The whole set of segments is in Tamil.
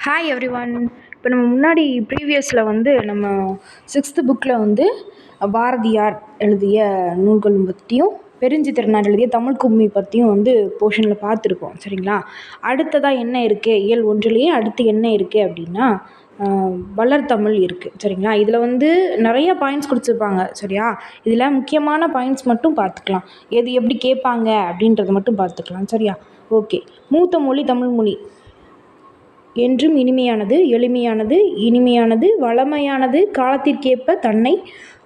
Hi every one. இப்போ நம்ம முன்னாடி ப்ரீவியஸில் வந்து நம்ம 6th புக்கில் வந்து பாரதியார் எழுதிய நூல்கள் பற்றியும் பெருஞ்சித்திரனார் எழுதிய தமிழ் கும்மி பற்றியும் வந்து போர்ஷனில் பார்த்துருக்கோம். சரிங்களா? அடுத்ததாக என்ன இருக்குது, இயல் ஒன்றிலேயே அடுத்து என்ன இருக்குது அப்படின்னா வளர்தமிழ் இருக்குது. சரிங்களா? இதில் வந்து நிறைய பாயிண்ட்ஸ் கொடுத்துருப்பாங்க. சரியா? இதில் முக்கியமான பாயிண்ட்ஸ் மட்டும் பார்த்துக்கலாம். எது எப்படி கேட்பாங்க அப்படின்றத மட்டும் பார்த்துக்கலாம். சரியா? ஓகே. மூத்த மொழி தமிழ் மொழி என்றும் இனிமையானது, எளிமையானது, இனிமையானது, வளமையானது, காலத்திற்கேற்ப தன்னை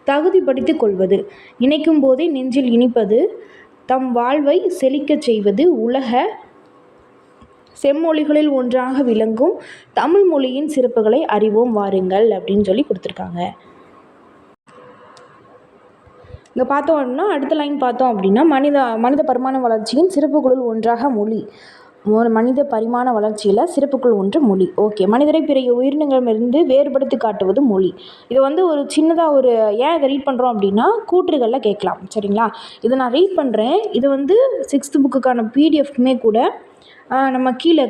தகுதிப்படுத்திக் கொள்வது, நினைக்கும் போதே நெஞ்சில் இனிப்பது, தம் வாழ்வை செழிக்கச் செய்வது, உலக செம்மொழிகளில் ஒன்றாக விளங்கும் தமிழ் மொழியின் சிறப்புகளை அறிவோம் வாருங்கள் அப்படின்னு சொல்லி கொடுத்துருக்காங்க. இங்கே பார்த்தோம்னா அடுத்த லைன் பார்த்தோம் அப்படின்னா மனித பரிமாண வளர்ச்சியின் சிறப்புகளுள் ஒன்றாக மொழி. மனித பரிமாண வளர்ச்சியில் சிறப்புக்குள் ஒன்று மொழி. ஓகே. மனிதரை பிற உயிரினங்களிலிருந்து வேறுபடுத்தி காட்டுவது மொழி. இது வந்து ஒரு சின்னதாக ஏன் இதை ரீட் பண்ணுறோம் அப்படின்னா கூற்றுகளில் கேட்கலாம். சரிங்களா? இதை நான் ரீட் பண்ணுறேன். இது வந்து 6th புக்குக்கான பிடிஎஃப்மே கூட நம்ம கீழே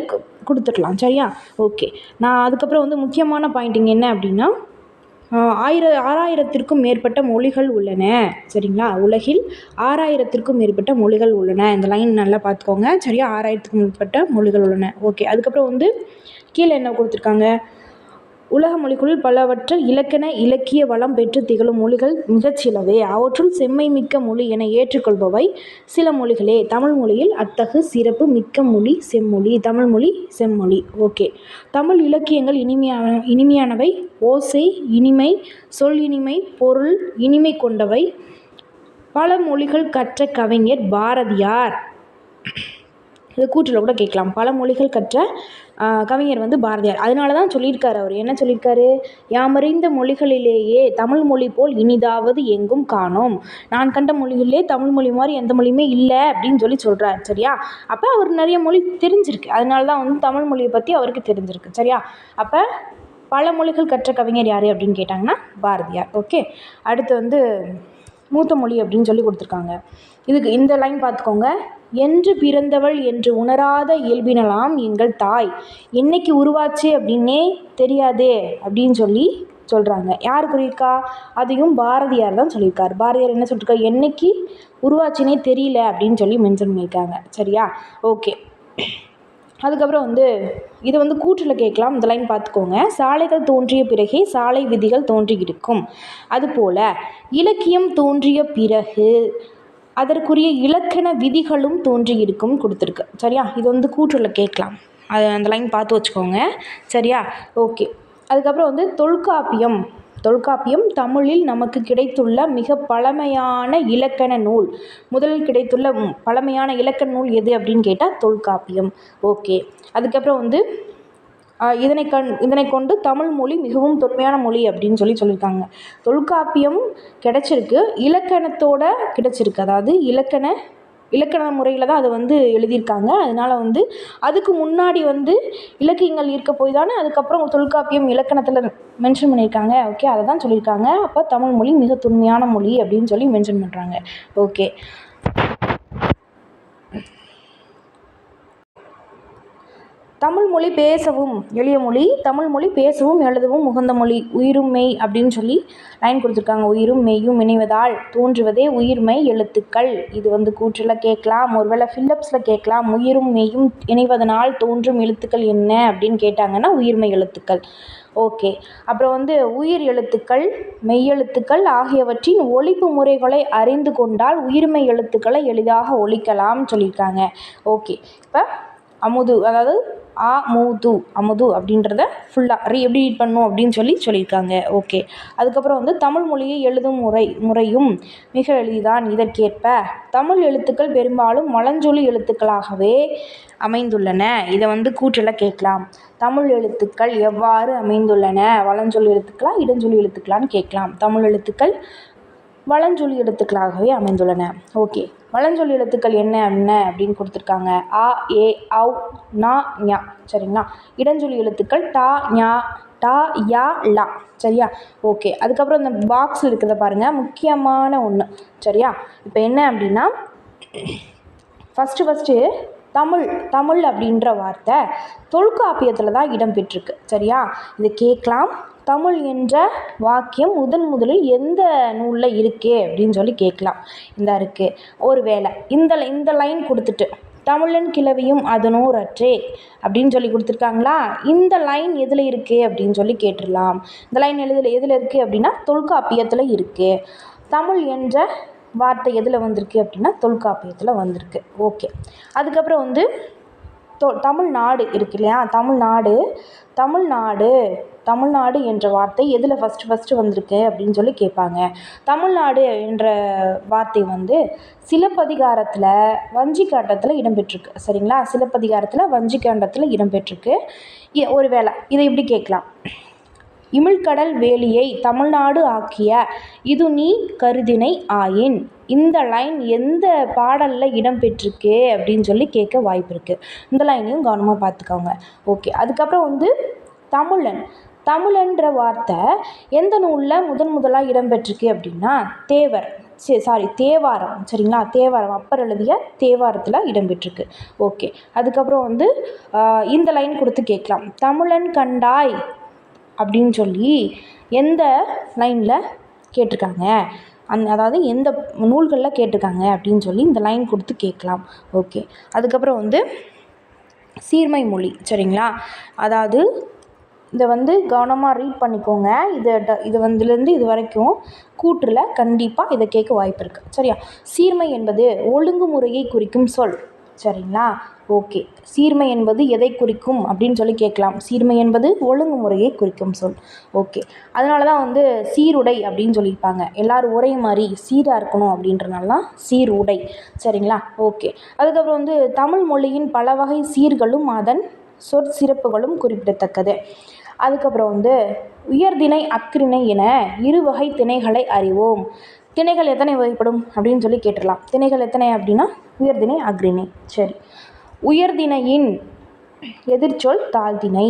கொடுத்துக்கலாம். சரியா? ஓகே. நான் அதுக்கப்புறம் வந்து முக்கியமான பாயிண்டிங் என்ன அப்படின்னா 6000த்திற்கும் மேற்பட்ட மொழிகள் உள்ளன. சரிங்களா? உலகில் 6000த்திற்கும் மேற்பட்ட மொழிகள் உள்ளன. இந்த லைன் நல்லா பார்த்துக்கோங்க. சரியா? 6000த்துக்கும் மேற்பட்ட மொழிகள் உள்ளன. ஓகே. அதுக்கப்புறம் வந்து கீழே என்ன கொடுத்துருக்காங்க, உலக மொழிகளுள் பலவற்றில் இலக்கண இலக்கிய வளம் பெற்று திகழும் மொழிகள் மிகச்சிலவே. அவற்றுள் செம்மை மிக்க மொழி என ஏற்றுக்கொள்பவை சில மொழிகளே. தமிழ் மொழியில் அத்தகு சிறப்பு மிக்க மொழி செம்மொழி. தமிழ் மொழி செம்மொழி. ஓகே. தமிழ் இலக்கியங்கள் இனிமையானவை, ஓசை இனிமை, சொல் இனிமை, பொருள் இனிமை கொண்டவை. பல மொழிகள் கற்ற கவிஞர் பாரதியார். இது கூற்றில் கூட கேட்கலாம். பல மொழிகள் கற்ற கவிஞர் வந்து பாரதியார். அதனால தான் சொல்லியிருக்காரு. அவர் என்ன சொல்லியிருக்காரு, யாமறிந்த மொழிகளிலேயே தமிழ் மொழி போல் இனிதாவது எங்கும் காணோம். நான் கண்ட மொழிகளிலே தமிழ் மொழி மாதிரி எந்த மொழியுமே இல்லை அப்படின்னு சொல்கிறார். சரியா? அப்போ அவர் நிறைய மொழி தெரிஞ்சிருக்கு. அதனால தான் வந்து தமிழ் மொழியை பற்றி அவருக்கு தெரிஞ்சிருக்கு. சரியா? அப்போ பல மொழிகள் கற்ற கவிஞர் யார் அப்படின்னு கேட்டாங்கன்னா பாரதியார். ஓகே. அடுத்து வந்து மூத்த மொழி அப்படின்னு சொல்லி கொடுத்துருக்காங்க. இதுக்கு இந்த லைன் பார்த்துக்கோங்க. என்று பிறந்தவள் என்று உணராத இயல்பினலாம் எங்கள் தாய், என்னைக்கு உருவாச்சு அப்படின்னே தெரியாதே அப்படின்னு சொல்கிறாங்க. யார் கூறியிருக்கா? அதையும் பாரதியார் தான் சொல்லியிருக்கார். பாரதியார் என்ன சொல்லியிருக்காரு, என்னைக்கு உருவாச்சுன்னே தெரியல அப்படின்னு சொல்லி மென்ஷன் பண்ணியிருக்காங்க. சரியா? ஓகே. அதுக்கப்புறம் வந்து இது வந்து கூற்றில் கேட்கலாம். இந்த லைன் பார்த்துக்கோங்க. சாலைகள் தோன்றிய பிறகே சாலை விதிகள் தோன்றியிருக்கும், அதுபோல இலக்கியம் தோன்றிய பிறகு அதற்குரிய இலக்கண விதிகளும் தோன்றியிருக்கும் கொடுத்துருக்கு. சரியா? இது வந்து கூற்றில் கேட்கலாம். அந்த லைன் பார்த்து வச்சுக்கோங்க. சரியா? ஓகே. அதுக்கப்புறம் வந்து தொல்காப்பியம் தமிழில் நமக்கு கிடைத்துள்ள மிக பழமையான இலக்கண நூல். முதலில் கிடைத்துள்ள பழமையான இலக்கண நூல் எது அப்படின்னு கேட்டால் தொல்காப்பியம். ஓகே. அதுக்கப்புறம் வந்து இதனை கொண்டு தமிழ் மொழி மிகவும் தொன்மையான மொழி அப்படின்னு சொல்லியிருக்காங்க. தொல்காப்பியம் கிடைச்சிருக்கு, இலக்கணத்தோட கிடைச்சிருக்கு. அதாவது இலக்கண முறையில் தான் அதை வந்து எழுதியிருக்காங்க. அதனால் வந்து அதுக்கு முன்னாடி வந்து இலக்கியங்கள் இருக்க போய் தானே அதுக்கப்புறம் தொல்காப்பியம் இலக்கணத்தில் மென்ஷன் பண்ணியிருக்காங்க. ஓகே. அதை தான் சொல்லியிருக்காங்க. அப்போ தமிழ் மொழி மிக தொன்மையான மொழி அப்படின்னு சொல்லி மென்ஷன் பண்ணுறாங்க. ஓகே. தமிழ் மொழி பேசவும் எளிய மொழி, தமிழ் மொழி பேசவும் எழுதவும் உகந்த மொழி. உயிரும் மெய் அப்படின்னு சொல்லி லைன் கொடுத்துருக்காங்க. உயிரும் மெய்யும் இணைவதால் தோன்றுவதே உயிர்மெய் எழுத்துக்கள். இது வந்து கூற்றில் கேட்கலாம், ஒருவேளை ஃபில்லப்ஸில் கேட்கலாம். உயிரும் மெய்யும் இணைவதனால் தோன்றும் எழுத்துக்கள் என்ன அப்படின்னு கேட்டாங்கன்னா உயிர்மெய் எழுத்துக்கள். ஓகே. அப்புறம் வந்து உயிர் எழுத்துக்கள் மெய்யெழுத்துக்கள் ஆகியவற்றின் ஒலிப்பு முறைகளை அறிந்து கொண்டால் உயிர்மெய் எழுத்துக்களை எளிதாக ஒலிக்கலாம் சொல்லியிருக்காங்க. ஓகே. இப்போ அமுது, அதாவது அமுது அப்படின்றத ஃபுல்லாக எப்படி ரீட் பண்ணணும் அப்படின்னு சொல்லியிருக்காங்க. ஓகே. அதுக்கப்புறம் வந்து தமிழ் மொழியை எழுதும் முறையும் மிக எளிதான். இதற்கேற்ப தமிழ் எழுத்துக்கள் பெரும்பாலும் வலஞ்சொலி எழுத்துக்களாகவே அமைந்துள்ளன. இதை வந்து கூற்றில் கேட்கலாம். தமிழ் எழுத்துக்கள் எவ்வாறு அமைந்துள்ளன, வலஞ்சொலி எழுத்துக்களா இடஞ்சொலி எழுத்துக்களான்னு கேட்கலாம். தமிழ் எழுத்துக்கள் வலஞ்சொலி எழுத்துக்களாகவே அமைந்துள்ளன. ஓகே. வலஞ்சொலி எழுத்துக்கள் என்ன அப்படின்னு கொடுத்துருக்காங்க. ஆ, ஏ, ஔ, நா, ஞா. சரிங்களா? இடஞ்சொலி எழுத்துக்கள் டா, ஞா, டா, யா, லா. சரியா? ஓகே. அதுக்கப்புறம் இந்த பாக்ஸில் இருக்கிறத பாருங்கள், முக்கியமான ஒன்று. சரியா? இப்போ என்ன அப்படின்னா ஃபஸ்ட்டு தமிழ் அப்படின்ற வார்த்தை தொல்காப்பியத்தில் தான் இடம்பெற்றிருக்கு. சரியா? இது கேட்கலாம். தமிழ் என்ற வாக்கியம் முதலில் எந்த நூலில் இருக்குது அப்படின்னு சொல்லி கேட்கலாம். இந்த இருக்குது ஒரு வேளை இந்த லைன் கொடுத்துட்டு தமிழன் கிளவியும் அதனோர் அற்றே அப்படின்னு சொல்லி கொடுத்துருக்காங்களா, இந்த லைன் எதில் இருக்குது அப்படின்னு சொல்லி கேட்டுடலாம். இந்த லைன் எதில் இருக்குது அப்படின்னா தொல்காப்பியத்தில் இருக்குது. தமிழ் என்ற வார்த்தை எதில் வந்திருக்கு அப்படின்னா தொல்காப்பியத்தில் வந்திருக்கு. ஓகே. அதுக்கப்புறம் வந்து தமிழ்நாடு இருக்கு இல்லையா, தமிழ்நாடு என்ற வார்த்தை எதில் ஃபஸ்ட்டு வந்திருக்கு அப்படின்னு சொல்லி கேட்பாங்க. தமிழ்நாடு என்ற வார்த்தை வந்து சிலப்பதிகாரத்தில் வஞ்சிக்காண்டத்தில் இடம்பெற்றிருக்கு. சரிங்களா? சிலப்பதிகாரத்தில் வஞ்சிக்காண்டத்தில் இடம்பெற்றிருக்கு. ஒரு வேளை இதை இப்படி கேட்கலாம். இமிழ்கடல் வேலியை தமிழ்நாடு ஆக்கிய இது நீ கருதினை ஆயின். இந்த லைன் எந்த பாடலில் இடம்பெற்றிருக்கு அப்படின்னு சொல்லி கேட்க வாய்ப்பு இருக்குது. இந்த லைனையும் கவனமாக பார்த்துக்கோங்க. ஓகே. அதுக்கப்புறம் வந்து தமிழன்ற வார்த்தை எந்த நூலில் முதலாக இடம்பெற்றிருக்கு அப்படின்னா தேவாரம். சரிங்களா? தேவாரம், அப்பர் எழுதிய தேவாரத்தில் இடம்பெற்றிருக்கு. ஓகே. அதுக்கப்புறம் வந்து இந்த லைன் கொடுத்து கேட்கலாம். தமிழன் கண்டாய் அப்படின்னு சொல்லி எந்த லைனில் கேட்டிருக்காங்க, அதாவது எந்த நூல்களில் கேட்டிருக்காங்க அப்படின்னு சொல்லி இந்த லைன் கொடுத்து கேட்கலாம். ஓகே. அதுக்கப்புறம் வந்து சீர்மை மொழி. சரிங்களா? அதாவது இதை வந்து கவனமாக ரீட் பண்ணிக்கோங்க. இது வந்துலேருந்து இது வரைக்கும் கூற்றில் கண்டிப்பாக இதை கேட்க வாய்ப்பு இருக்குது. சரியா? சீர்மை என்பது ஒழுங்குமுறையை குறிக்கும் சொல். சரிங்களா? ஓகே. சீர்மை என்பது எதை குறிக்கும் அப்படின்னு சொல்லி கேட்கலாம். சீர்மை என்பது ஒழுங்குமுறையை குறிக்கும் சொல். ஓகே. அதனால தான் வந்து சீருடை அப்படின்னு சொல்லியிருப்பாங்க. எல்லோரும் ஒரே மாதிரி சீராக இருக்கணும் அப்படின்றனால தான் சீருடை. சரிங்களா? ஓகே. அதுக்கப்புறம் வந்து தமிழ் மொழியின் பல வகை சீர்களும் அதன் சொற்சிறப்புகளும் குறிப்பிடத்தக்கது. அதுக்கப்புறம் வந்து உயர்திணை அஃறிணை என இருவகை திணைகளை அறிவோம். திணைகள் எத்தனை வகைப்படும் அப்படின்னு சொல்லி கேட்டுடலாம். திணைகள் எத்தனை அப்படின்னா உயர்திணை அஃறிணை. சரி. உயர்திணையின் எதிர்ச்சொல் தாழ்திணை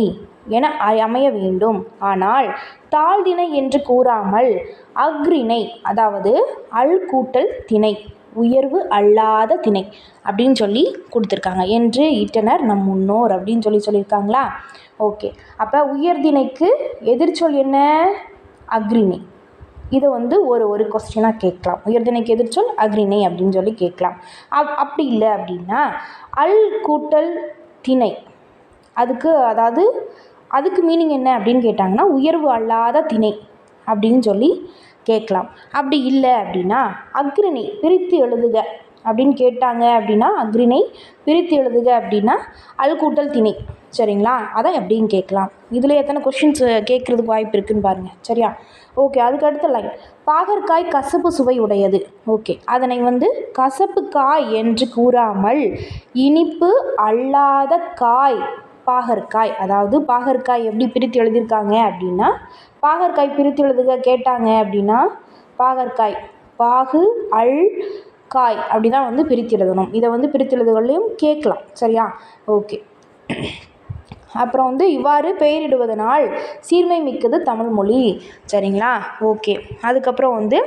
என அமைய வேண்டும். ஆனால் தாழ்திணை என்று கூறாமல் அஃறிணை, அதாவது அல் கூட்டல் திணை, உயர்வு அல்லாத திணை அப்படின்னு சொல்லி கொடுத்துருக்காங்க என்று இட்டனர் நம் முன்னோர் அப்படின்னு சொல்லியிருக்காங்களா. ஓகே. அப்போ உயர்திணைக்கு எதிர்ச்சொல் என்ன? அஃறிணை. இதை வந்து ஒரு கொஸ்டினாக கேட்கலாம். உயர்திணைக்கு எதிர்ச்சொல் அஃறிணை அப்படின்னு சொல்லி கேட்கலாம். அப்படி இல்லை அப்படின்னா அல் கூட்டல் திணை, அதுக்கு மீனிங் என்ன அப்படின்னு கேட்டாங்கன்னா உயர்வு அல்லாத திணை அப்படின்னு சொல்லி கேட்கலாம். அப்படி இல்லை அப்படின்னா அஃறிணை பிரித்து எழுதுக அப்படின்னு கேட்டாங்க அப்படின்னா அஃறிணை பிரித்து எழுதுக அப்படின்னா அல் கூட்டல் திணை. சரிங்களா? அதான் எப்படின்னு கேட்கலாம். இதில் எத்தனை கொஷின்ஸ் கேட்குறதுக்கு வாய்ப்பு இருக்குதுன்னு பாருங்கள். சரியா? ஓகே. அதுக்கு அடுத்த லைன் பாகற்காய் கசப்பு சுவை உடையது. ஓகே. அதனை வந்து கசப்பு காய் என்று கூறாமல் இனிப்பு அல்லாத காய் பாகற்காய். அதாவது பாகற்காய் எப்படி பிரித்து எழுதியிருக்காங்க அப்படின்னா பாகற்காய் பிரித்து எழுதுக கேட்டாங்க அப்படின்னா பாகற்காய் பாகு அல் காய் அப்படி தான் வந்து பிரித்து எழுதணும். இதை வந்து பிரித்து எழுதுகளையும் கேட்கலாம். சரியா? ஓகே. அப்புறம் வந்து இவ்வாறு பெயரிடுவதனால் சீர்மை மிக்கது தமிழ்மொழி. சரிங்களா? ஓகே. அதுக்கப்புறம் வந்து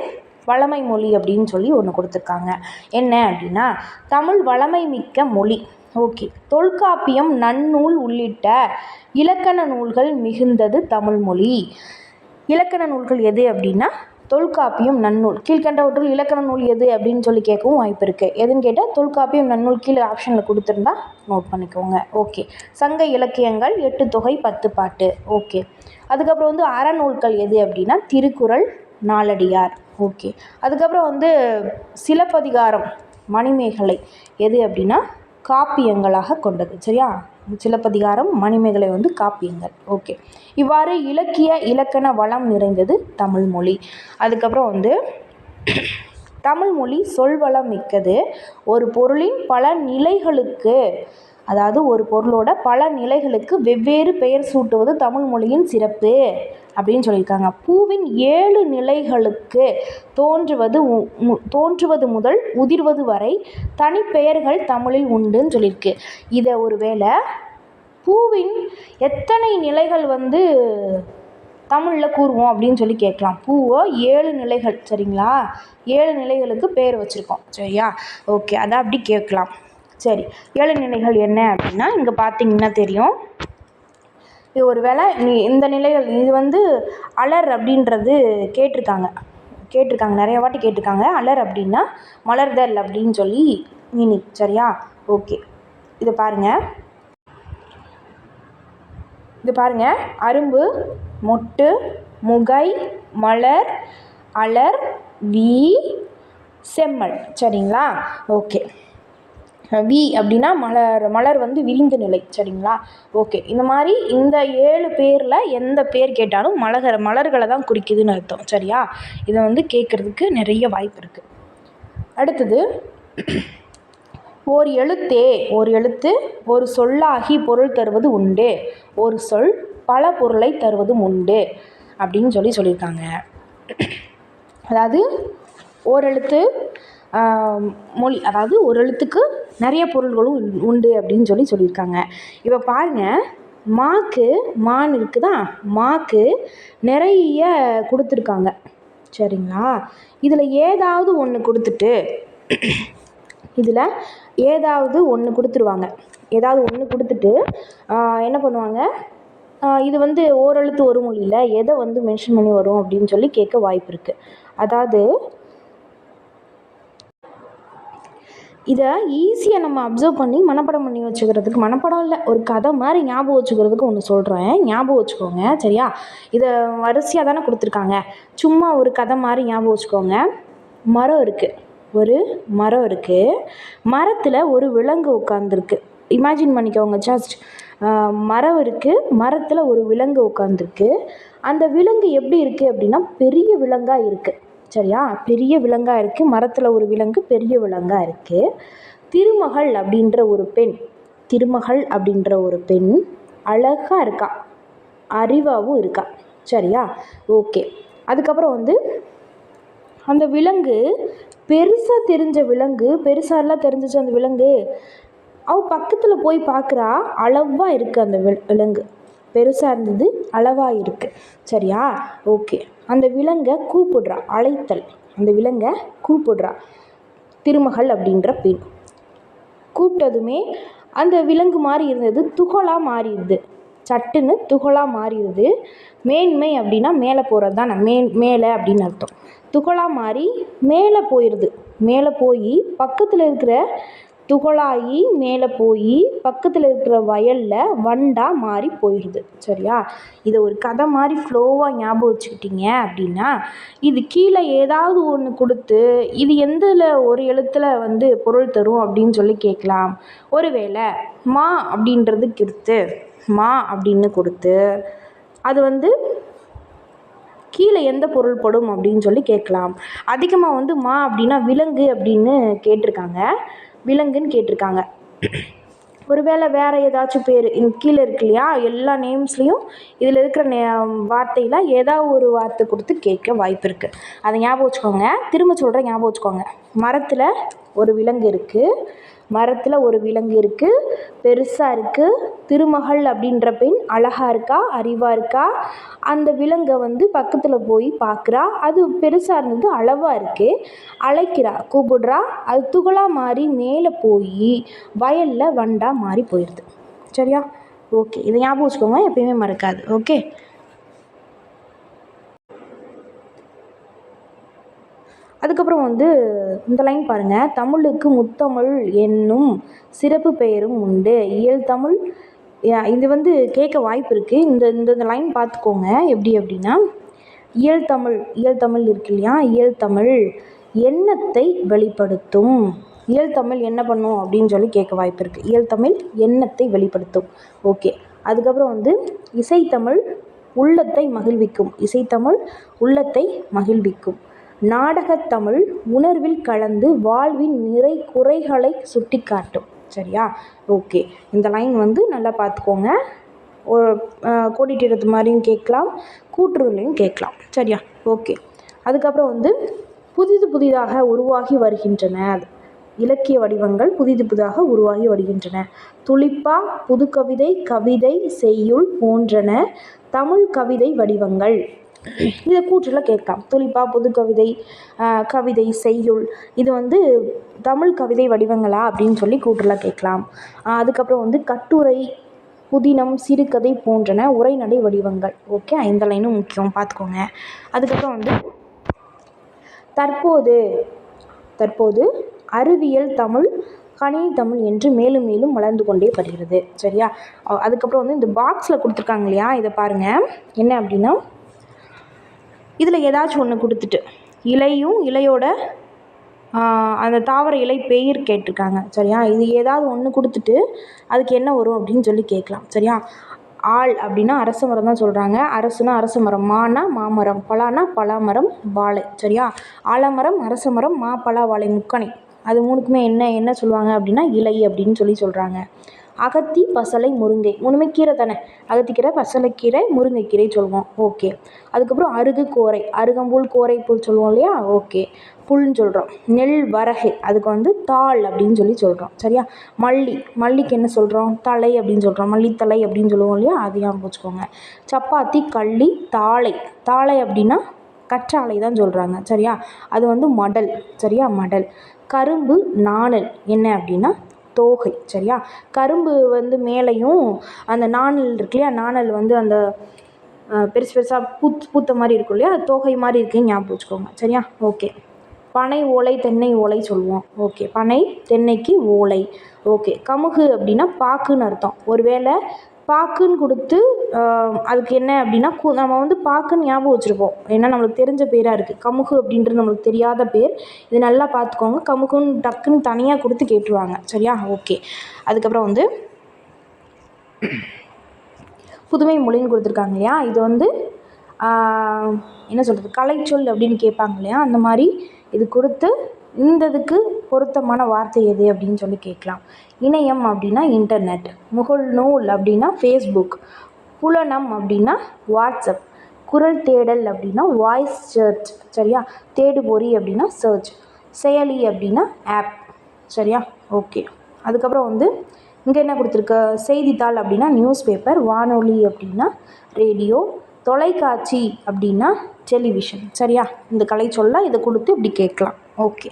வளமை மொழி அப்படின்னு சொல்லி ஒன்று கொடுத்துருக்காங்க. என்ன அப்படின்னா தமிழ் வளமை மிக்க மொழி. ஓகே. தொல்காப்பியம் நன்னூல் உள்ளிட்ட இலக்கண நூல்கள் மிகுந்தது தமிழ்மொழி. இலக்கண நூல்கள் எது அப்படின்னா தொல்காப்பியம் நன்னூல். கீழ்கண்டவற்றுள் இலக்கண நூல் எது அப்படின்னு சொல்லி கேட்கவும் வாய்ப்பு இருக்குது. எதுன்னு கேட்டால் தொல்காப்பியம் நன்னூல் கீழே ஆப்ஷனில் கொடுத்துருந்தா நோட் பண்ணிக்கோங்க. ஓகே. சங்க இலக்கியங்கள் 8 தொகை 10 பாட்டு. ஓகே. அதுக்கப்புறம் வந்து அறநூல்கள் எது அப்படின்னா திருக்குறள் நாலடியார். ஓகே. அதுக்கப்புறம் வந்து சிலப்பதிகாரம் மணிமேகலை எது அப்படின்னா காப்பியங்களாக கொண்டது. சரியா? சிலப்பதிகாரம் மணிமேகலை வந்து காப்பியங்கள். ஓகே. இவ்வாறு இலக்கிய இலக்கண வளம் நிறைந்தது தமிழ்மொழி. அதுக்கப்புறம் வந்து தமிழ்மொழி சொல்வளம் மிக்கது. ஒரு பொருளின் பல நிலைகளுக்கு, அதாவது ஒரு பொருளோட பல நிலைகளுக்கு வெவ்வேறு பெயர் சூட்டுவது தமிழ்மொழியின் சிறப்பு அப்படின்னு சொல்லியிருக்காங்க. பூவின் 7 நிலைகளுக்கு தோன்றுவது முதல் உதிர்வது வரை தனிப்பெயர்கள் தமிழில் உண்டுன்னு சொல்லியிருக்கு. இதை ஒரு வேளை பூவின் எத்தனை நிலைகள் வந்து தமிழில் கூறுவோம் அப்படின்னு சொல்லி கேட்கலாம். பூவை 7 நிலைகள். சரிங்களா? 7 நிலைகளுக்கு பேர் வச்சுருக்கோம். சரியா? ஓகே. அதை அப்படி கேட்கலாம். சரி, 7 நிலைகள் என்ன அப்படின்னா இங்கே பார்த்தீங்கன்னா தெரியும். இது ஒரு வேளை இந்த நிலைகள் இது வந்து அலர் அப்படின்றது கேட்டிருக்காங்க நிறைய வாட்டி கேட்டிருக்காங்க. அலர் அப்படின்னா மலர்தல் அப்படின்னு சொல்லி மீனிங். சரியா? ஓகே, இது பாருங்கள். அரும்பு, மொட்டு, முகை, மலர், அலர், வி, செம்மல். சரிங்களா? ஓகே. வி அப்படின்னா மலர் வந்து விரிந்த நிலை. சரிங்களா? ஓகே. இந்த மாதிரி இந்த 7 பேரில் எந்த பேர் கேட்டாலும் மலர்களை தான் குறிக்குதுன்னு அர்த்தம். சரியா? இதை வந்து கேட்குறதுக்கு நிறைய வாய்ப்பு இருக்குது. அடுத்தது, ஓர் எழுத்து ஒரு சொல்லாகி பொருள் தருவது உண்டு. ஒரு சொல் பல பொருளை தருவதும் உண்டு அப்படின்னு சொல்லியிருக்காங்க. அதாவது ஓரெழுத்து மொழி, அதாவது ஒரு எழுத்துக்கு நிறைய பொருள்களும் உண்டு அப்படின்னு சொல்லியிருக்காங்க. இப்போ பாருங்கள், மான் இருக்குதா, மாக்கு நிறைய கொடுத்துருக்காங்க. சரிங்களா? இதில் ஏதாவது ஒன்று கொடுத்துட்டு என்ன பண்ணுவாங்க, இது வந்து ஓரெழுத்து ஒரு மொழியில் எதை வந்து மென்ஷன் பண்ணி வரும் அப்படின்னு சொல்லி கேட்க வாய்ப்பு இருக்குது. அதாவது இதை ஈஸியாக நம்ம அப்சர்வ் பண்ணி மனப்பாடம் பண்ணி வச்சுக்கிறதுக்கு, மனப்பாடம் இல்லை, ஒரு கதை மாதிரி ஞாபகம் வச்சுக்கிறதுக்கு ஒன்று சொல்கிறேன், ஞாபகம் வச்சுக்கோங்க. சரியா? இதை வரிசையாக தானே கொடுத்துருக்காங்க, சும்மா ஒரு கதை மாதிரி ஞாபகம் வச்சுக்கோங்க. ஒரு மரம் இருக்குது, மரத்தில் ஒரு விலங்கு உட்காந்துருக்கு. இமேஜின் பண்ணிக்கோங்க. ஜஸ்ட் மரம் இருக்குது, மரத்தில் ஒரு விலங்கு உட்காந்துருக்கு. அந்த விலங்கு எப்படி இருக்குது அப்படின்னா பெரிய விலங்காக இருக்குது. சரியா? பெரிய விலங்காக இருக்குது, மரத்தில் ஒரு விலங்கு பெரிய விலங்காக இருக்குது. திருமகள் அப்படின்ற ஒரு பெண் அழகாக இருக்கா, அறிவாகவும் இருக்கா. சரியா? ஓகே. அதுக்கப்புறம் வந்து அந்த விலங்கு பெருசாக தெரிஞ்ச விலங்கு, பெருசாலாம் தெரிஞ்சிச்சு அந்த விலங்கு, அவள் பக்கத்தில் போய் பார்க்குறா, அளவாக இருக்குது அந்த விலங்கு, பெருசாக இருந்தது, அளவாக இருக்குது. சரியா? ஓகே. அந்த விலங்கை கூப்பிடுறா, அழைத்தல். அந்த விலங்கை கூப்பிடுறா திருமகள் அப்படின்ற பெண். கூப்பிட்டதுமே அந்த விலங்கு மாதிரி இருந்தது துகளாக மாறிடுது, சட்டுன்னு துகளாக மாறிடுது. மேன்மை அப்படின்னா மேலே போகிறது தான், மேலே அப்படின்னு அர்த்தம். துகளாக மாறி மேலே போயிடுது. மேலே போய் பக்கத்தில் இருக்கிற துகளாகி மேலே போய் பக்கத்தில் இருக்கிற வயலில் வண்டாக மாறி போயிடுது. சரியா? இதை ஒரு கதை மாதிரி ஃப்ளோவாக ஞாபகம் வச்சுக்கிட்டீங்க அப்படின்னா, இது கீழே ஏதாவது ஒன்று கொடுத்து இது எந்தில் ஒரு எழுத்தில் வந்து பொருள் தரும் அப்படின்னு சொல்லி கேட்கலாம். ஒருவேளை மா அப்படின்னு கொடுத்து அது வந்து கீழே எந்த பொருள் படும் அப்படின்னு சொல்லி கேட்கலாம். அதிகமாக வந்து மா அப்படின்னா விலங்கு அப்படின்னு கேட்டிருக்காங்க. ஒருவேளை வேறு ஏதாச்சும் பேர் கீழே இருக்கு இல்லையா, எல்லா நேம்ஸ்லேயும் இதில் இருக்கிற வார்த்தையில் ஏதாவது ஒரு வார்த்தை கொடுத்து கேட்க வாய்ப்பு இருக்குது. அதை ஞாபகம் வச்சுக்கோங்க. திரும்ப சொல்கிறேன், ஞாபகம் வச்சுக்கோங்க. மரத்தில் ஒரு விலங்கு இருக்குது, பெருசாக இருக்குது. திருமகள் அப்படின்ற பெண் அழகாக இருக்கா, அறிவாக இருக்கா. அந்த விலங்கை வந்து பக்கத்தில் போய் பார்க்குறா, அது பெருசாக இருந்தது, அளவாக இருக்குது. அழைக்கிறா, கூப்பிடுறா, அது துகளாக மாறி மேலே போய் வயலில் வண்டாக மாறி போயிடுது. சரியா? ஓகே. இதை ஞாபகம் வச்சுக்கோங்க, எப்பயுமே மறக்காது. ஓகே. அதுக்கப்புறம் வந்து இந்த லைன் பாருங்கள். தமிழுக்கு முத்தமிழ் என்னும் சிறப்பு பெயரும் உண்டு. இயல்தமிழ், இது வந்து கேட்க வாய்ப்பு இருக்குது. இந்த லைன் பார்த்துக்கோங்க. எப்படி அப்படின்னா, இயல்தமிழ் இருக்கு இல்லையா, இயல்தமிழ் எண்ணத்தை வெளிப்படுத்தும். இயல்தமிழ் என்ன பண்ணும் அப்படின்னு சொல்லி கேட்க வாய்ப்பு இருக்குது. இயல்தமிழ் எண்ணத்தை வெளிப்படுத்தும். ஓகே. அதுக்கப்புறம் வந்து இசைத்தமிழ் உள்ளத்தை மகிழ்விக்கும். நாடகத்தமிழ் உணர்வில் கலந்து வாழ்வின் நிறை குறைகளை சுட்டி காட்டும். சரியா? ஓகே. இந்த லைன் வந்து நல்லா பார்த்துக்கோங்க. கோடிட்டு மாதிரியும் கேட்கலாம், கூற்றுலையும் கேட்கலாம். சரியா? ஓகே. அதுக்கப்புறம் வந்து புதிதாக உருவாகி வருகின்றன. இலக்கிய வடிவங்கள் புதிதாக உருவாகி வருகின்றன. துளிப்பா, புதுக்கவிதை, கவிதை, செய்யுள் போன்றன தமிழ் கவிதை வடிவங்கள். இதை கூற்றில் கேட்கலாம். துளிப்பா, புதுக்கவிதை, கவிதை, செய்யுள், இது வந்து தமிழ் கவிதை வடிவங்களா அப்படின்னு சொல்லி கூற்றில் கேட்கலாம். அதுக்கப்புறம் வந்து கட்டுரை, புதினம், சிறுகதை போன்றன உரைநடை வடிவங்கள். ஓகே, இந்த லைனும் முக்கியம், பார்த்துக்கோங்க. அதுக்கப்புறம் வந்து தற்போது அறிவியல் தமிழ், கணினி தமிழ் என்று மேலும் மேலும் வளர்ந்து கொண்டே வருகிறது. சரியா? அதுக்கப்புறம் வந்து இந்த பாக்ஸில் கொடுத்துருக்காங்க இல்லையா, இதை பாருங்கள். என்ன அப்படின்னா, இதில் ஏதாச்சும் ஒன்று கொடுத்துட்டு இலையும் இலையோட அந்த தாவர இலை பெயர் கேட்டிருக்காங்க. சரியா? இது ஏதாவது ஒன்று கொடுத்துட்டு அதுக்கு என்ன வரும் அப்படின்னு சொல்லி கேட்கலாம். சரியா? ஆள் அப்படின்னா அரச மரம் தான் சொல்கிறாங்க. அரசுனா அரச மரம், மானா மாமரம், பலானா பலாமரம், வாழை. சரியா? ஆலமரம், அரச மரம், மா, பலா, வாழை, முக்கணி. அது மூணுக்குமே என்ன சொல்லுவாங்க அப்படின்னா இலை அப்படின்னு சொல்கிறாங்க. அகத்தி, பசலை, முருங்கை, மூணுமே கீரை தானே. அகத்திக்கீரை, பசலைக்கீரை, முருங்கைக்கீரை சொல்லுவோம். ஓகே. அதுக்கப்புறம் அருகு, கோரை, அருகம்புல், கோரைப்புல் சொல்லுவோம் இல்லையா. ஓகே, புல்னு சொல்கிறோம். நெல், வரகு, அதுக்கு வந்து தாள் அப்படின்னு சொல்கிறோம். சரியா? மல்லிக்கு என்ன சொல்கிறோம்? தலை அப்படின்னு சொல்கிறோம். மல்லித்தலை அப்படின்னு சொல்லுவோம் இல்லையா, அது ஞாபகம் வச்சுக்கோங்க. சப்பாத்தி, கள்ளி, தாளை அப்படின்னா கற்றாழை தான் சொல்கிறாங்க. சரியா? அது வந்து மடல். சரியா? மடல். கரும்பு, நாணல் என்ன அப்படின்னா தோகை. சரியா? கரும்பு வந்து மேலையும் அந்த நாணல் இருக்கு இல்லையா, நாணல் வந்து அந்த பெருசு பெருசாக பூத்த மாதிரி இருக்கும் இல்லையா, அது தோகை மாதிரி இருக்குன்னு ஞாபகம் வச்சுக்கோங்க. சரியா? ஓகே. பனை ஓலை, தென்னை ஓலை சொல்லுவோம். ஓகே, பனை, தென்னைக்கு ஓலை. ஓகே. கமுகு அப்படின்னா பாக்குன்னு அர்த்தம். ஒருவேளை பாக்குன்னு கொடுத்து அதுக்கு என்ன அப்படின்னா நம்ம வந்து பாக்குன்னு ஞாபகம் வச்சுருப்போம். ஏன்னா நம்மளுக்கு தெரிஞ்ச பேராக இருக்குது. கமுகு அப்படின்றது நம்மளுக்கு தெரியாத பேர். இது நல்லா பார்த்துக்கோங்க. கமுகுன்னு டக்குன்னு தனியாக கொடுத்து கேட்டுருவாங்க. சரியா? ஓகே. அதுக்கப்புறம் வந்து புதுமை மொழின்னு கொடுத்துருக்காங்க இல்லையா, இது வந்து என்ன சொல்கிறது, கலைச்சொல் அப்படின்னு கேட்பாங்க இல்லையா, அந்த மாதிரி இது கொடுத்து இந்த இதுக்கு பொருத்தமான வார்த்தை எது அப்படின்னு சொல்லி கேட்கலாம். இணையம் அப்படின்னா இன்டர்நெட், முகநூல் அப்படின்னா ஃபேஸ்புக், புலனம் அப்படின்னா வாட்ஸ்அப், குரல் தேடல் அப்படின்னா வாய்ஸ் சர்ச். சரியா? தேடுபொறி அப்படின்னா சர்ச், செயலி அப்படின்னா ஆப். சரியா? ஓகே. அதுக்கப்புறம் வந்து இங்கே என்ன கொடுத்துருக்கு, செய்தித்தாள் அப்படின்னா நியூஸ் பேப்பர், வானொலி அப்படின்னா ரேடியோ, தொலைக்காட்சி அப்படின்னா டெலிவிஷன். சரியா? இந்த கலை சொல்ல இதை கொடுத்து இப்படி கேட்கலாம். ஓகே.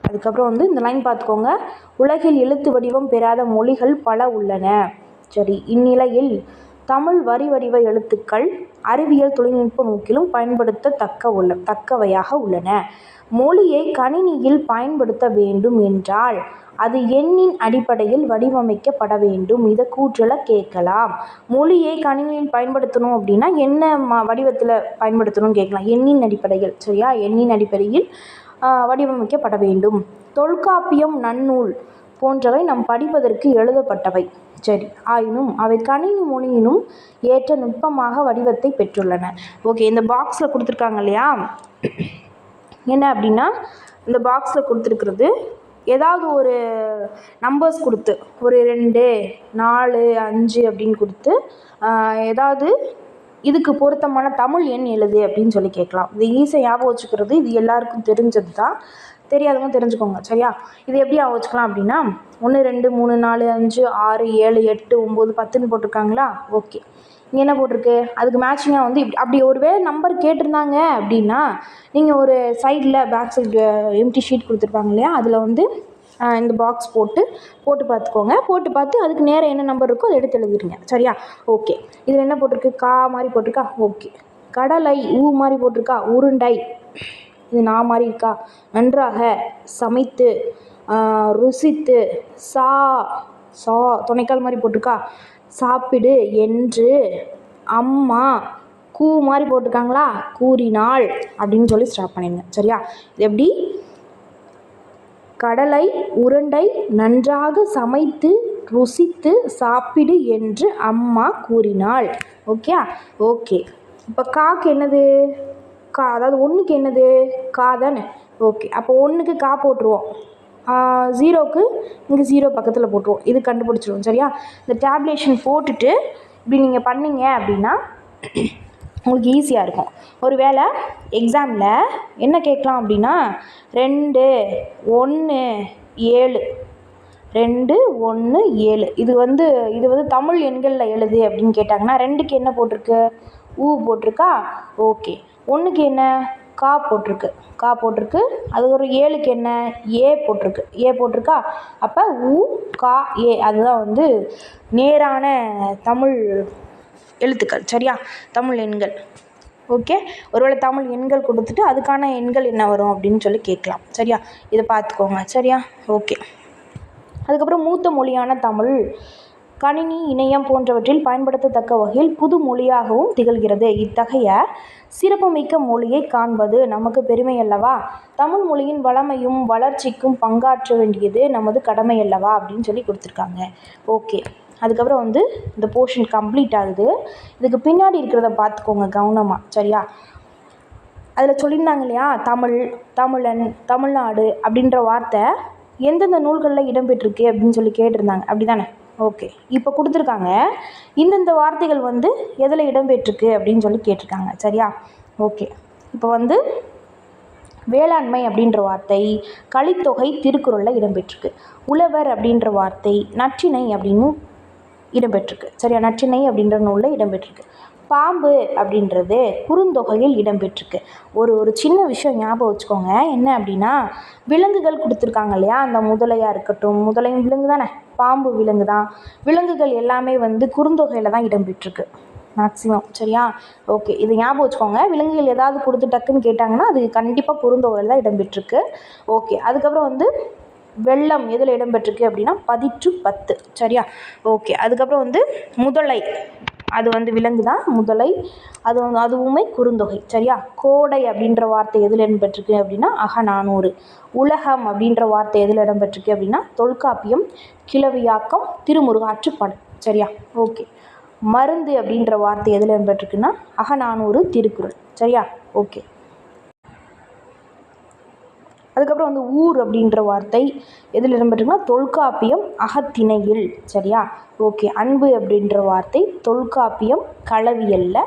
அதுக்கப்புறம் வந்து இந்த லைன் பார்த்துக்கோங்க. உலகில் எழுத்து வடிவம் பெறாத மொழிகள் பல உள்ளன. சரி, இந்நிலையில் தமிழ் வரி வடிவ எழுத்துக்கள் அறிவியல் தொழில்நுட்ப நோக்கிலும் தக்கவையாக உள்ளன. மொழியை கணினியில் பயன்படுத்த வேண்டும் என்றால் அது எண்ணின் அடிப்படையில் வடிவமைக்கப்பட வேண்டும். இதை கூற்றில் கேட்கலாம். மொழியை கணினியில் பயன்படுத்தணும் அப்படின்னா என்ன வடிவத்தில் பயன்படுத்தணும்னு கேட்கலாம். எண்ணின் அடிப்படையில். சரியா? எண்ணின் அடிப்படையில் வடிவமைக்கப்பட வேண்டும். தொல்காப்பியம், நன்னூல் போன்றவை நம் படிப்பதற்கு எழுதப்பட்டவை. சரி, ஆயினும் அவை கணினி மொழியினும் ஏற்ற நுட்பமாக வடிவத்தை பெற்றுள்ளன. ஓகே, இந்த பாக்ஸில் கொடுத்துருக்காங்க இல்லையா, என்ன அப்படின்னா இந்த பாக்ஸில் கொடுத்துருக்கிறது ஏதாவது ஒரு நம்பர்ஸ் கொடுத்து ஒரு 2, 4, 5 அப்படின்னு கொடுத்து ஏதாவது இதுக்கு பொருத்தமான தமிழ் எண் எழுது அப்படின்னு சொல்லி கேட்கலாம். இது ஈஸியாக ஞாபகம் வச்சுக்கிறது. இது எல்லாருக்கும் தெரிஞ்சது தான். தெரியாதவங்க தெரிஞ்சுக்கோங்க. சரியா? இது எப்படி ஞாபகம் வச்சுக்கலாம் அப்படின்னா 1, 2, 3, 4, 5, 6, 7, 8, 9, 10ன்னு போட்டிருக்காங்களா. ஓகே, இங்கே என்ன போட்டிருக்கு, அதுக்கு மேட்சிங்காக வந்து அப்படி ஒரு வேளை நம்பர் கேட்டிருந்தாங்க அப்படின்னா நீங்கள் ஒரு சைடில் பேக் சைடு எம்டி ஷீட் கொடுத்துருப்பாங்க இல்லையா, அதில் வந்து இந்த பாக்ஸ் போட்டு பார்த்துக்கோங்க. போட்டு பார்த்து அதுக்கு நேரம் என்ன நம்பர் இருக்கோ அதை எடுத்து எழுதிடுங்க. சரியா? ஓகே. இதில் என்ன போட்டிருக்கு, கா மாதிரி போட்டிருக்கா. ஓகே. கடலை, ஊ மாதிரி போட்டிருக்கா. உருண்டை, இது நா மாதிரி இருக்கா. நன்றாக, சமைத்து, ருசித்து, சா துணைக்கால் மாதிரி போட்டிருக்கா. சாப்பிடு, என்று, அம்மா, கூ மாதிரி போட்டிருக்காங்களா. கூறினாள் அப்படின்னு சொல்லி ஸ்டார்ட் பண்ணிடுங்க. சரியா? இது எப்படி, கடலை, உருண்டை, நன்றாக சமைத்து, ருசித்து, சாப்பிடு என்று அம்மா கூறினாள். ஓகே. ஓகே. இப்போ காக்கு என்னது, கா, அதாவது 1க்கு என்னது, கா தானே. ஓகே, அப்போ 1க்கு கா போட்டுருவோம். 0க்கு இங்கே 0 பக்கத்தில் போட்டுருவோம். இது கண்டுபிடிச்சிருவோம். சரியா? இந்த டேப்லேஷன் போட்டுட்டு இப்படி நீங்கள் பண்ணீங்க அப்படின்னா உங்களுக்கு ஈஸியாக இருக்கும். ஒரு வேளை எக்ஸாமில் என்ன கேட்கலாம் அப்படின்னா 2, 1, 7, 2, 1, 7 இது வந்து தமிழ் எண்களில் எழுது அப்படின்னு கேட்டாங்கன்னா 2க்கு என்ன போட்டிருக்கு, ஊ போட்டிருக்கா. ஓகே, ஒன்றுக்கு என்ன கா போட்டிருக்கு. அது ஒரு 7க்கு என்ன ஏ போட்டிருக்கா. அப்போ ஊ கா ஏ அதுதான் வந்து நேரான தமிழ் எழுத்துக்கள். சரியா, தமிழ் எண்கள். ஓகே, ஒருவேளை தமிழ் எண்கள் கொடுத்துட்டு அதுக்கான எண்கள் என்ன வரும் அப்படின்னு சொல்லி கேட்கலாம். சரியா, இதை பார்த்துக்கோங்க. சரியா, ஓகே. அதுக்கப்புறம் மூத்த மொழியான தமிழ் கணினி, இணையம் போன்றவற்றில் பயன்படுத்தத்தக்க வகையில் புது மொழியாகவும் திகழ்கிறது. இத்தகைய சிறப்புமிக்க மொழியை காண்பது நமக்கு பெருமை அல்லவா? தமிழ் மொழியின் வளமையும் வளர்ச்சிக்கும் பங்காற்ற வேண்டியது நமது கடமை அல்லவா அப்படின்னு சொல்லி கொடுத்துருக்காங்க. ஓகே, அதுக்கப்புறம் வந்து இந்த போர்ஷன் கம்ப்ளீட் ஆகுது. இதுக்கு பின்னாடி இருக்கிறத பார்த்துக்கோங்க கவனமாக. சரியா, அதில் சொல்லியிருந்தாங்க இல்லையா, தமிழ், தமிழன், தமிழ்நாடு அப்படின்ற வார்த்தை எந்தெந்த நூல்களில் இடம்பெற்றிருக்கு அப்படின்னு சொல்லி கேட்டிருந்தாங்க. அப்படி தானே? ஓகே, இப்போ கொடுத்துருக்காங்க இந்தந்த வார்த்தைகள் வந்து எதில் இடம்பெற்றிருக்கு அப்படின்னு சொல்லி கேட்டிருக்காங்க. சரியா, ஓகே. இப்போ வந்து வேளாண்மை அப்படின்ற வார்த்தை கலித்தொகை திருக்குறளில் இடம்பெற்றிருக்கு. உழவர் அப்படின்ற வார்த்தை நற்றிணை அப்படின்னு இடம்பெற்றிருக்கு. சரியா, நற்றிணை அப்படின்ற நூலில் இடம்பெற்றிருக்கு. பாம்பு அப்படின்றது குறுந்தொகையில் இடம்பெற்றிருக்கு. ஒரு சின்ன விஷயம் ஞாபகம் வச்சுக்கோங்க. என்ன அப்படின்னா, விலங்குகள் கொடுத்துருக்காங்க இல்லையா, அந்த முதலையாக இருக்கட்டும், முதலையும் விலங்கு தானே, பாம்பு விலங்கு தான். விலங்குகள் எல்லாமே வந்து குறுந்தொகையில் தான் இடம்பெற்றிருக்கு மேக்ஸிமம். சரியா, ஓகே, இது ஞாபகம் வச்சுக்கோங்க. விலங்குகள் ஏதாவது கொடுத்து டக்குன்னு கேட்டாங்கன்னா அது கண்டிப்பாக குறுந்தொகையில் தான் இடம்பெற்றிருக்கு. ஓகே, அதுக்கப்புறம் வந்து வெள்ளம் எதில் இடம்பெற்றிருக்கு அப்படின்னா 10. சரியா, ஓகே. அதுக்கப்புறம் வந்து முதலை, அது வந்து விலங்கு தான், முதலை. அதுவுமே குறுந்தொகை. சரியா, கோடை அப்படின்ற வார்த்தை எதில் இடம்பெற்றிருக்கு அப்படின்னா அகநானூறு. உலகம் அப்படின்ற வார்த்தை எதில் இடம்பெற்றிருக்கு அப்படின்னா தொல்காப்பியம், கிளவியாக்கம், திருமுருகாற்றுப்படை. சரியா, ஓகே. மருந்து அப்படின்ற வார்த்தை எதில் இடம்பெற்றிருக்குன்னா அகநானூறு, திருக்குறள். சரியா, ஓகே. அதுக்கப்புறம் வந்து ஊர் அப்படின்ற வார்த்தை எதில் இடம்பெற்றிருக்குன்னா தொல்காப்பியம், அகத்திணையில். சரியா, ஓகே. அன்பு அப்படின்ற வார்த்தை தொல்காப்பியம், களவியலில்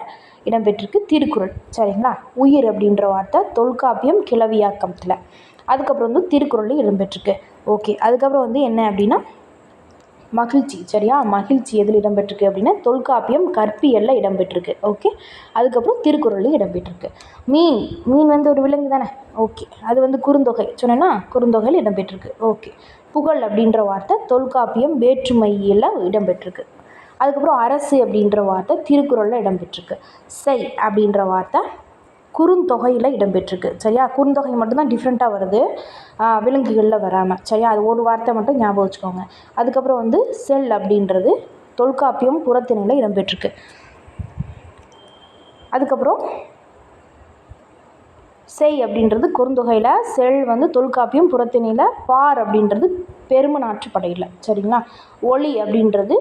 இடம்பெற்றிருக்கு, திருக்குறள். சரிங்களா, உயிர் அப்படின்ற வார்த்தை தொல்காப்பியம், கிளவியாக்கத்தில். அதுக்கப்புறம் வந்து திருக்குறளில் இடம்பெற்றிருக்கு. ஓகே, அதுக்கப்புறம் வந்து என்ன அப்படின்னா மகிழ்ச்சி. சரியா, மகிழ்ச்சி எதில் இடம்பெற்றிருக்கு அப்படின்னா தொல்காப்பியம், கற்பியலில் இடம்பெற்றிருக்கு. ஓகே, அதுக்கப்புறம் திருக்குறளில் இடம்பெற்றிருக்கு. மீன் வந்து ஒரு விலங்கு தானே. ஓகே, அது வந்து குறுந்தொகை சொன்னேன்னா குறுந்தொகையில் இடம்பெற்றிருக்கு. ஓகே, புகழ் அப்படின்ற வார்த்தை தொல்காப்பியம், வேற்றுமையில் இடம்பெற்றிருக்கு. அதுக்கப்புறம் அரசு அப்படின்ற வார்த்தை திருக்குறளில் இடம்பெற்றிருக்கு. செய் அப்படின்ற வார்த்தை குறுந்தொகையில் இடம்பெற்றிருக்கு. சரியா, குறுந்தொகை மட்டும்தான் டிஃப்ரெண்ட்டாக வருது, விலங்குகளில் வராமல். சரியா, அது ஒரு வார்த்தை மட்டும் ஞாபகம் வச்சுக்கோங்க. அதுக்கப்புறம் வந்து செல் அப்படின்றது தொல்காப்பியம், புறத்திணையில் இடம்பெற்றிருக்கு. அதுக்கப்புறம் செய் அப்படின்றது குறுந்தொகையில், செல் வந்து தொல்காப்பியம், புறத்திணையில், பார் அப்படின்றது பெருமனாற்றுப்படையில். சரிங்களா, ஒளி அப்படின்றது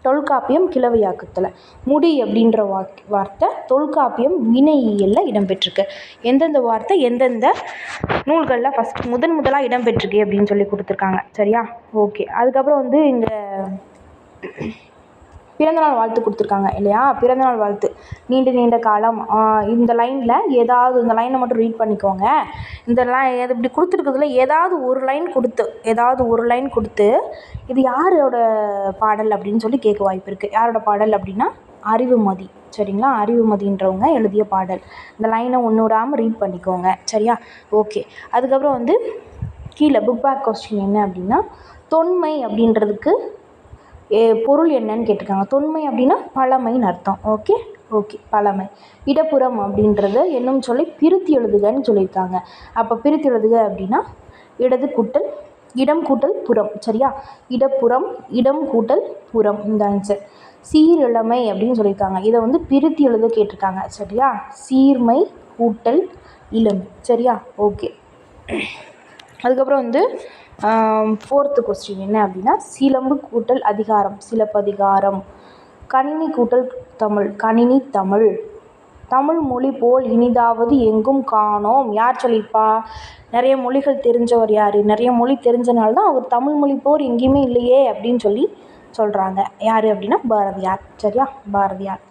தொல்காப்பியம், கிளவியாக்கத்தில். முடி அப்படின்ற வார்த்தை தொல்காப்பியம், வினையியலில் இடம்பெற்றிருக்கு. எந்தெந்த வார்த்தை எந்தெந்த நூல்களில் முதலாக இடம்பெற்றிருக்கு அப்படின்னு சொல்லி கொடுத்துருக்காங்க. சரியா, ஓகே. அதுக்கப்புறம் வந்து இந்த பிறந்தநாள் வாழ்த்து கொடுத்துருக்காங்க இல்லையா, பிறந்தநாள் வாழ்த்து நீண்ட காலம். இந்த லைனில் ஏதாவது இந்த லைனை மட்டும் ரீட் பண்ணிக்கோங்க. இந்த இப்படி கொடுத்துருக்கிறதுல ஏதாவது ஒரு லைன் கொடுத்து இது யாரோட பாடல் அப்படின்னு சொல்லி கேட்க வாய்ப்பு இருக்குது. யாரோட பாடல் அப்படின்னா அறிவுமதி. சரிங்களா, அறிவுமதின்றவங்க எழுதிய பாடல். இந்த லைனை ஒன்று விடாமல் ரீட் பண்ணிக்கோங்க. சரியா, ஓகே. அதுக்கப்புறம் வந்து கீழே புக் பேக் கொஸ்டின் என்ன அப்படின்னா தொன்மை அப்படின்றதுக்கு பொருள் என்னன்னு கேட்டிருக்காங்க. தொன்மை அப்படின்னா பழமைன்னு அர்த்தம். ஓகே, பழமை. இடப்புறம் அப்படின்றது என்னும் சொல்லி பிரித்து எழுதுகன்னு சொல்லியிருக்காங்க. அப்போ பிரித்து எழுதுக அப்படின்னா இடது கூட்டல் இடம் கூட்டல் புறம். சரியா, இடப்புறம், இடம் கூட்டல் புறம், இந்த ஆன்சர். சீரிழமை அப்படின்னு சொல்லியிருக்காங்க. இதை வந்து பிரித்து எழுத கேட்டிருக்காங்க. சரியா, சீர்மை கூட்டல் இளமை. சரியா, ஓகே. அதுக்கப்புறம் வந்து 4th கொஸ்டின் என்ன அப்படின்னா சிலம்பு கூட்டல் அதிகாரம், சிலப்பதிகாரம். கணினி கூட்டல் தமிழ், கணினி தமிழ். தமிழ் மொழி போல் இனிதாவது எங்கும் காணோம். யார் சொல்லியிருப்பா? நிறைய மொழிகள் தெரிஞ்சவர் யார்? நிறைய மொழி தெரிஞ்சனால தான் அவர் தமிழ் மொழி போல் எங்கேயுமே இல்லையே அப்படின்னு சொல்லி சொல்கிறாங்க. யார் அப்படின்னா பாரதியார். சரியா, பாரதியார்.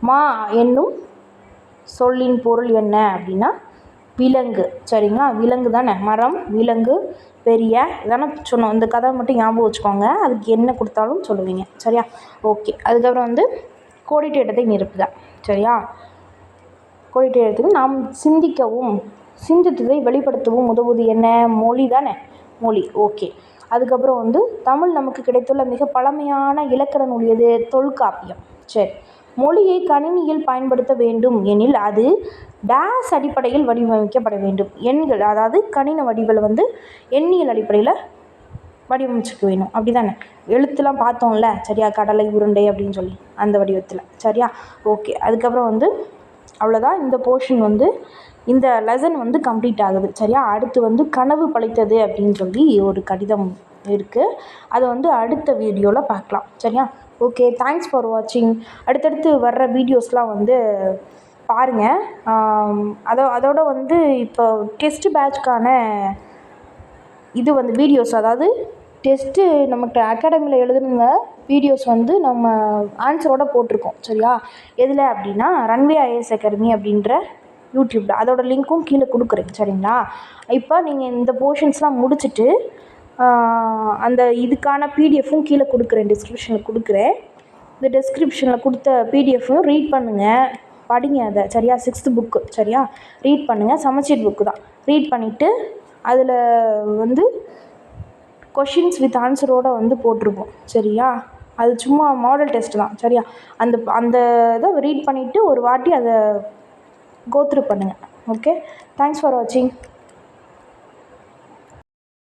மா என்னும் சொல்லின் பொருள் என்ன அப்படின்னா விலங்கு. சரிங்களா, விலங்கு தானே, மரம், விலங்கு, பெரிய இதானே சொன்னோம். இந்த கதை மட்டும் ஞாபகம் வச்சுக்கோங்க, அதுக்கு என்ன கொடுத்தாலும் சொல்லுவீங்க. சரியா, ஓகே. அதுக்கப்புறம் வந்து கோடிட்ட இடத்தை நிரப்புக. சரியா? கோடிட்டு எழுத்துக்கு நாம் சிந்திக்கவும் சிந்தித்ததை வெளிப்படுத்தவும் உதவுவது என்ன? மொழி தானே, மொழி. ஓகே. அதுக்கப்புறம் வந்து தமிழ் நமக்கு கிடைத்துள்ள மிக பழமையான இலக்கண நூல் எது? தொல்காப்பியம். சரி. மொழியை கணினியில் பயன்படுத்த வேண்டும் எனில் அது டேஸ் அடிப்படையில் வடிவமைக்கப்பட வேண்டும். எண்கள், அதாவது கணின வடிவில் வந்து எண்ணியல் அடிப்படையில் வடிவமைச்சுக்க வேணும். அப்படி தானே? எழுத்துலாம் பார்த்தோம்ல, சரியா? கடலை உருண்டை அப்படின்னு சொல்லி அந்த வடிவத்தில். சரியா? ஓகே. அதுக்கப்புறம் வந்து அவ்வளோதான். இந்த போர்ஷன் வந்து இந்த லெசன் வந்து கம்ப்ளீட் ஆகுது. சரியா? அடுத்து வந்து கனவு பழித்தது அப்படின்னு சொல்லி ஒரு கடிதம் இருக்குது. அதை வந்து அடுத்த வீடியோவில் பார்க்கலாம். சரியா? ஓகே. தேங்க்ஸ் ஃபார் வாட்சிங். அடுத்தடுத்து வர்ற வீடியோஸ்லாம் வந்து பாருங்கள். அதோட வந்து இப்போ டெஸ்ட் பேட்ச்க்கான இது வந்து வீடியோஸ், அதாவது டெஸ்ட்டு நமக்கு அகாடமியில் எழுதுனுங்க வீடியோஸ் வந்து நம்ம ஆன்சரோடு போட்டிருக்கோம். சரியா? எதில் அப்படின்னா ரன்வே ஐஏஎஸ் அகாடமி அப்படின்ற யூடியூப்பில். அதோட லிங்க்கும் கீழே கொடுக்குறேன். சரிங்களா? இப்போ நீங்கள் இந்த போர்ஷன்ஸ்லாம் முடிச்சுட்டு அந்த இதுக்கான பிடிஎஃப்பும் கீழே கொடுக்குறேன், டிஸ்கிரிப்ஷனில் கொடுக்குறேன். இந்த டிஸ்கிரிப்ஷனில் கொடுத்த பிடிஎஃப்பும் ரீட் பண்ணுங்கள், படிங்க அதை. சரியா? 6th book. சரியா? ரீட் பண்ணுங்கள். சமச்சீர் புக்கு தான். ரீட் பண்ணிவிட்டு அதில் வந்து கொஷின்ஸ் வித் ஆன்சரோடு வந்து போட்டிருப்போம். சரியா? அது சும்மா மாடல் டெஸ்ட் தான். சரியா? அந்த இதை ரீட் பண்ணிவிட்டு ஒரு வாட்டி அதை கோத்ரூ பண்ணுங்கள். ஓகே. தேங்க்ஸ் ஃபார் வாட்சிங்.